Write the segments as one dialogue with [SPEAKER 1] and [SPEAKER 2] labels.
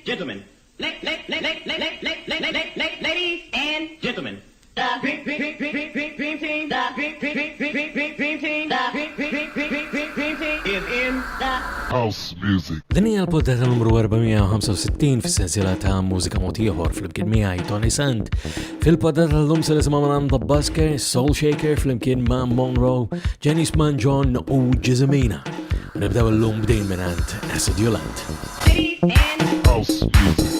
[SPEAKER 1] gentlemen, ladies and gentlemen, the dream team, is in the
[SPEAKER 2] House music.
[SPEAKER 3] Din hija l-poddata numru 465 fis-sensiela ta' mużika mod ieħor flimkien miegħi Tony Sand. Fil-poddata l-lum se nisimgħu minn The Busker, Soul Shaker flimkien ma' Monroe, Jenny Smanjon u Jizamina. Nibdew l-lum bdejn minn Acid Yulant.
[SPEAKER 2] House music.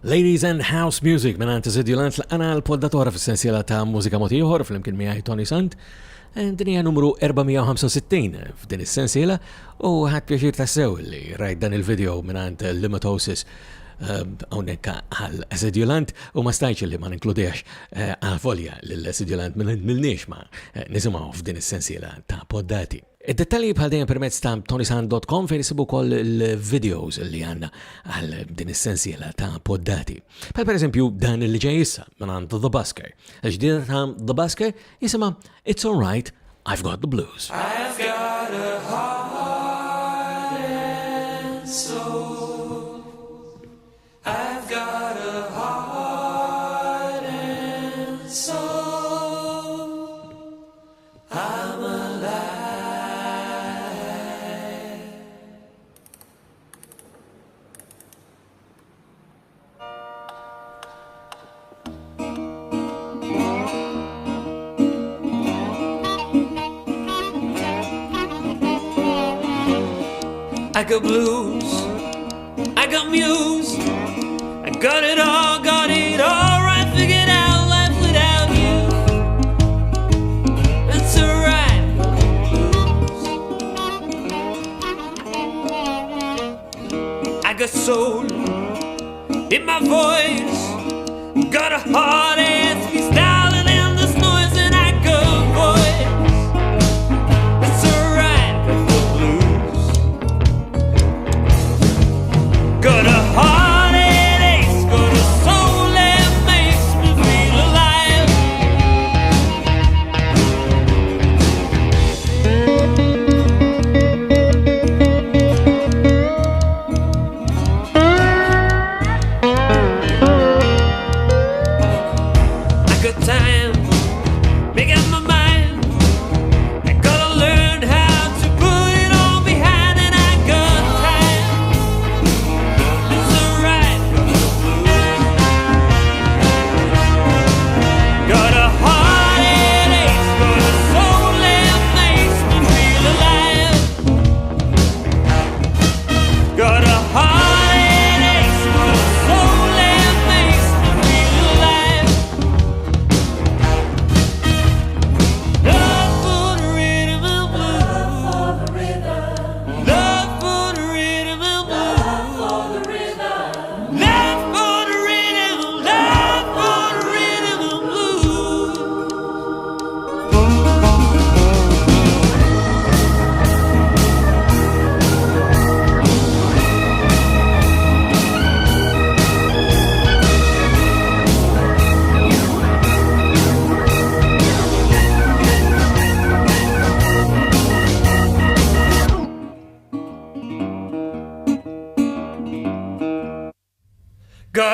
[SPEAKER 3] Ladies and House Music minn Acid Yulant l-għana l-poddatora fis-sensiela ta' mużika mod ieħor flimkien miegħi Tony Sand. Din hija numru 465 f'din is-sensiela u ħadd pjaċir tassew li rajt dan il-video minn Limitosis hawnhekk għal Acid Yulant u ma stajtx li ma ninkludihx għal volja lill-Acid Yulant milniex ma nisimgħu f'din is-sensiela ta' poddati. Id-dettalji bħal dejjem permezz ta' tonysand.com fejn isibu wkoll il-videos li għandna għal din is-sensiela ta' poddati. Bħal pereżempju dan li ġej issa minn The Busker. Ġdida ta' The Busker jisimha It's Alright, I've Got the Blues.
[SPEAKER 4] I've got a heart and soul. I've got a heart and soul. I'm alive. I got blues, I got muse, I got it all right, figured out life without you. It's alright, I got soul in my voice, got a heart as we styling in this noise, and I got voice. It's alright, got the blues. Got a heart and ache, got a soul that makes me feel alive.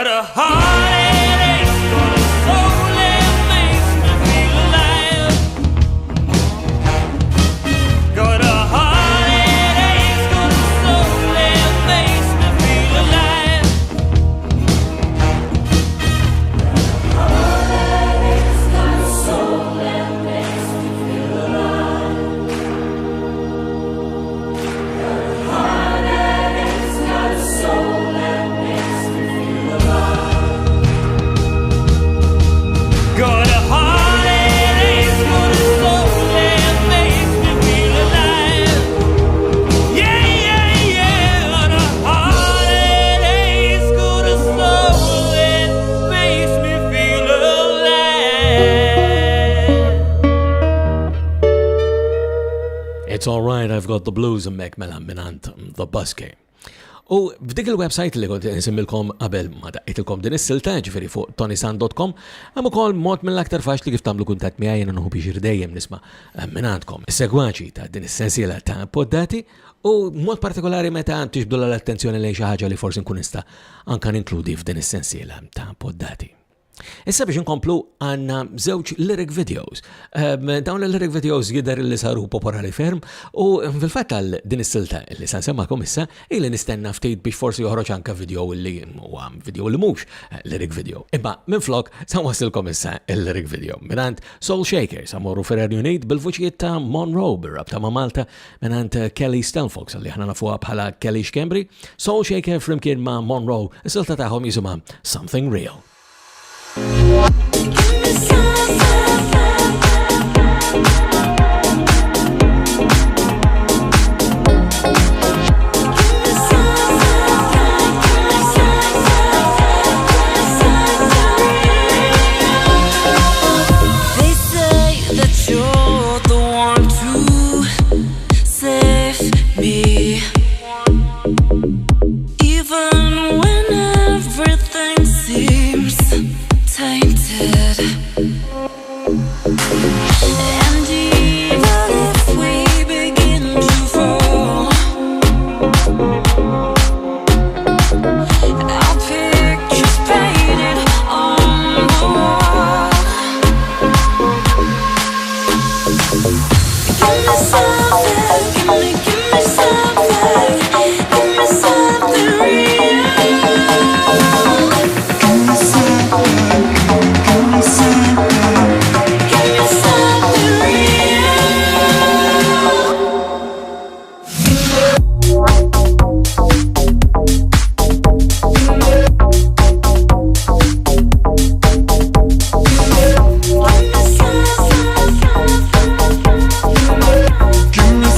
[SPEAKER 4] Got a heart and aches, got a soul that makes me feel alive. Got a heart and aches, got a soul that makes me feel alive. Heart that aches, got a soul that makes me feel alive. Got a heart that aches, got a soul that makes me feel alive. Got a heart that aches, got a soul that makes me feel alive. Yeah, yeah, yeah. Got a heart that aches, got a soul that makes me feel alive.
[SPEAKER 3] It's alright, I've got the blues mek mela minant The Buskey. U f'dik il-website li kont nisimilkom qabel ma daqqitilkom din is-silta ġifieri fuq tonisan.com hemm ukoll mod mill-aktar faċli kif tagħmlu kuntatt miegħi jiena nħu biex dejjem nisma' minn għandkom is-segwaċi ta' din is-sensiela ta' poddati u mod partikolari meta tixbdu l-attenzjoni lejn xi ħaġa li forsi nkun nista' anke ninkludi f'din is-sensiela ta' poddati. Issa biex inkomplu għanna żewġ lyric videos. Dawn il-lyric videos jidher li saru popolari ferm u fil-fatt għal din is-silta li sa nsemmakom issa ili nistenna ftit biex forsi joħroġ anke video li huwa video li mhux lyric video. Imma minflok sa wasilkom issa il-lyric video. Minant Soul Shakers amorru Ferrer Unit bil-vuċijiet ta' Monroe bir-rabta ma' Malta minant Kelly Stelfox li ħana nafuha bħala Kelly Xkembri. Soul Shaker flimkien ma' Monroe is-silta tagħhom jisimha Something Real.
[SPEAKER 5] They say that you're the one to save me, even when everything seems tainted. And even if we begin to fall, our pictures painted on the wall. Give me something, give me something, give me something real. Give me something, give me something, give me something real. Give me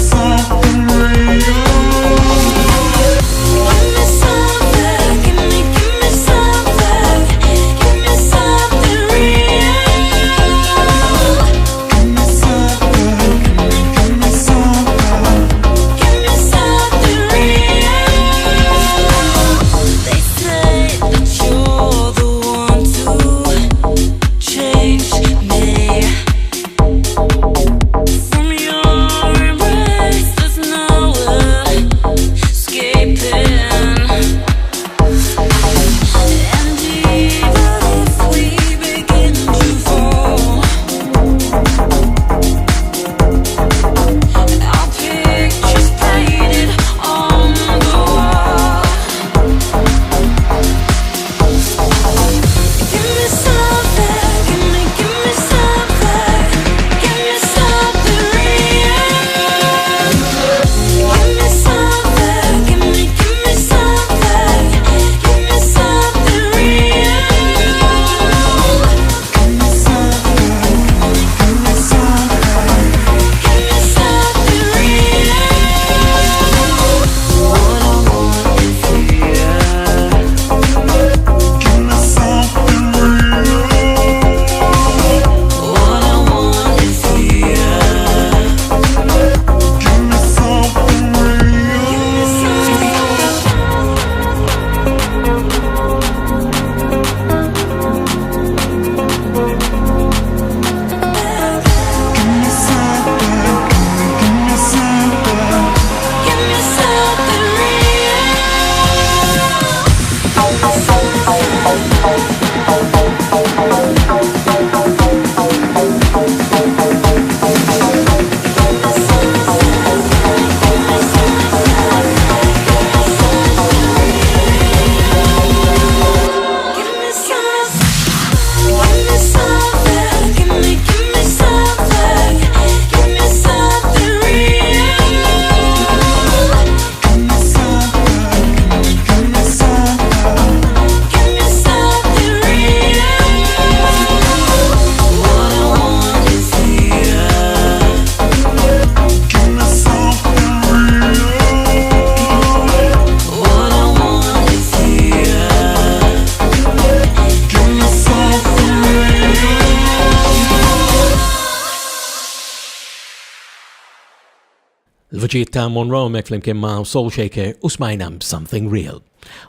[SPEAKER 3] l-vuċijiet ta' Monroe mek flimkien ma' Soul Shaker u smajna Something Real.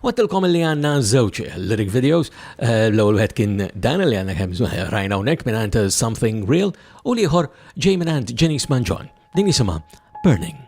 [SPEAKER 3] Wattilkom li għanna żewġ lyric videos, l-ewwel wieħed kien dan li għandna kemm rajna hawnhekk mingħand Something Real u l-ieħor ġej mingħand Janice Manjon. Din jisimha Burning.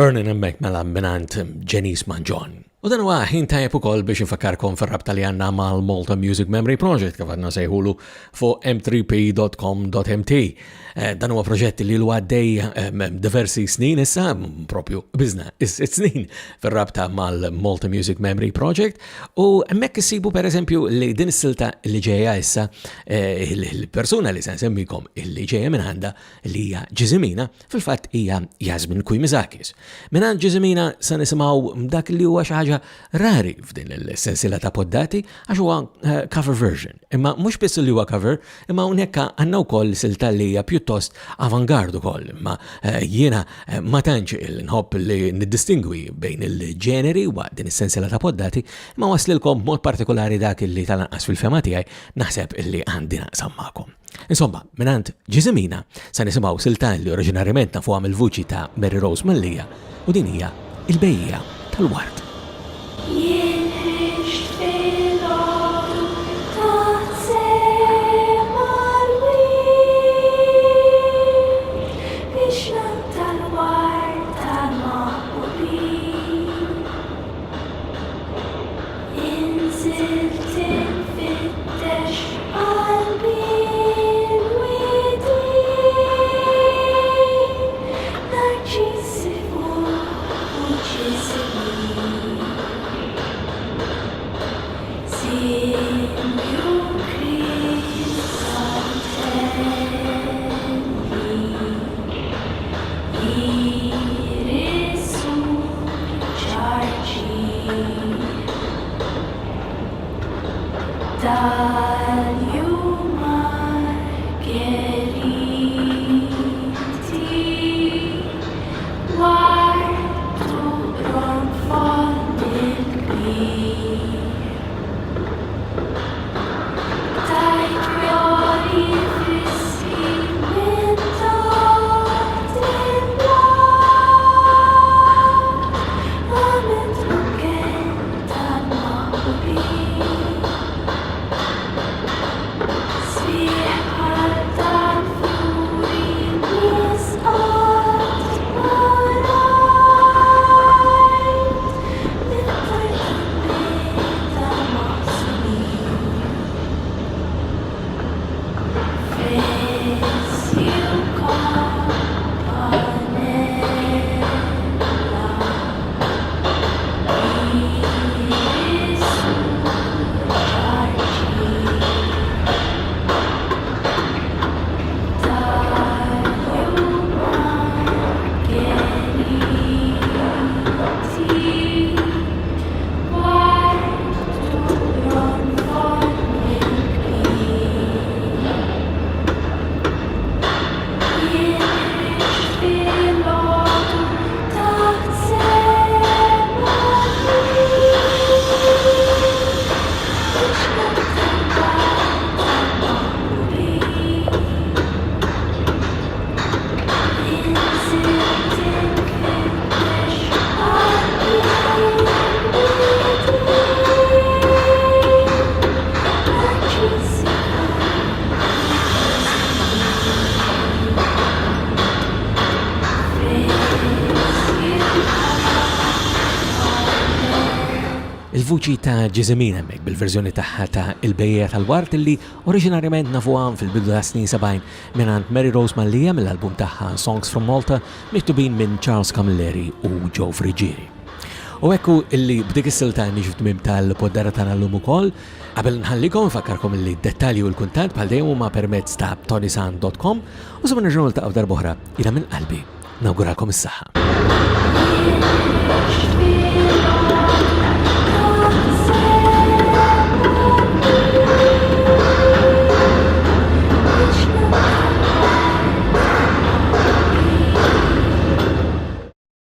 [SPEAKER 3] Burning Emmek mela minant Janice Manjon. U dan huwa ħin tajjeb ukoll biex infakkarkom fir-rabta li għandna mal-Malta Music Memory Project kif għadna sejħulu fuq m3p.com.mt. Dan huwa proġett li għaddej diversi snin issa, propju biżna is-snin fir-rabta mal-Malta Music Memory Project u hemmhekk issibu pereżempju li din is-silta li ġejja issa il-persuna li se nsemmikom li ġejja minn għandha li hija Ġiżimina, fil-fatt hija Jasmin Kujmizakis. Minn Ġiżimina se nisimgħu dak li huwa xi ħaġa rari f'din il-sensila ta' poddati għax huwa cover version. Imma mhux biss li huwa cover, imma hawnhekk għandna wkoll silta li hija pjuttost avantgard ukoll. Imma jiena ma tantx nħobb li niddistingwi bejn il-ġeneri waqt din is-sensila ta' poddati, imma waslilkom b'mod partikolari dak li tal-anqas fil-fema tiegħi naħseb illi għandi naqsam magħkom. Insomma, minant Ġiżimina se nisimgħu silta li oriġinarjament nafuha mill-vuċi ta' Mary Rose Mallija u din hija Il-Bejja tal-Ward.
[SPEAKER 5] Jinħiġt fil-għadu taħt sema l-wid biex nanta l-ward tal-maqbubin. Inżilt infittex qalbi l-widin narċisi fuq u ġismin.
[SPEAKER 3] Il-vuċi ta' Ġiżemin hemmhekk bil-verżjoni tagħha ta' Il-Bejja tal-Wart li oriġinarjament nafuha fil-bidu ta' snin 70 mingħand Mary Rose Mallija mill-album tagħha Songs from Malta miktubin minn Charles Camilleri u Joe Frigieri. U ekku illi b'dik is-silta niġu tmiem tal-poddara tagħna llum ukoll, qabel nħallikom nfakkarkom illi d-dettalji u l-kuntatt bħal dejjem huma permezz ta' tonisan.com u sa nerġgħu niltaqgħu darb'oħra ila minn qalbi. Nawguralkom is-saħħa.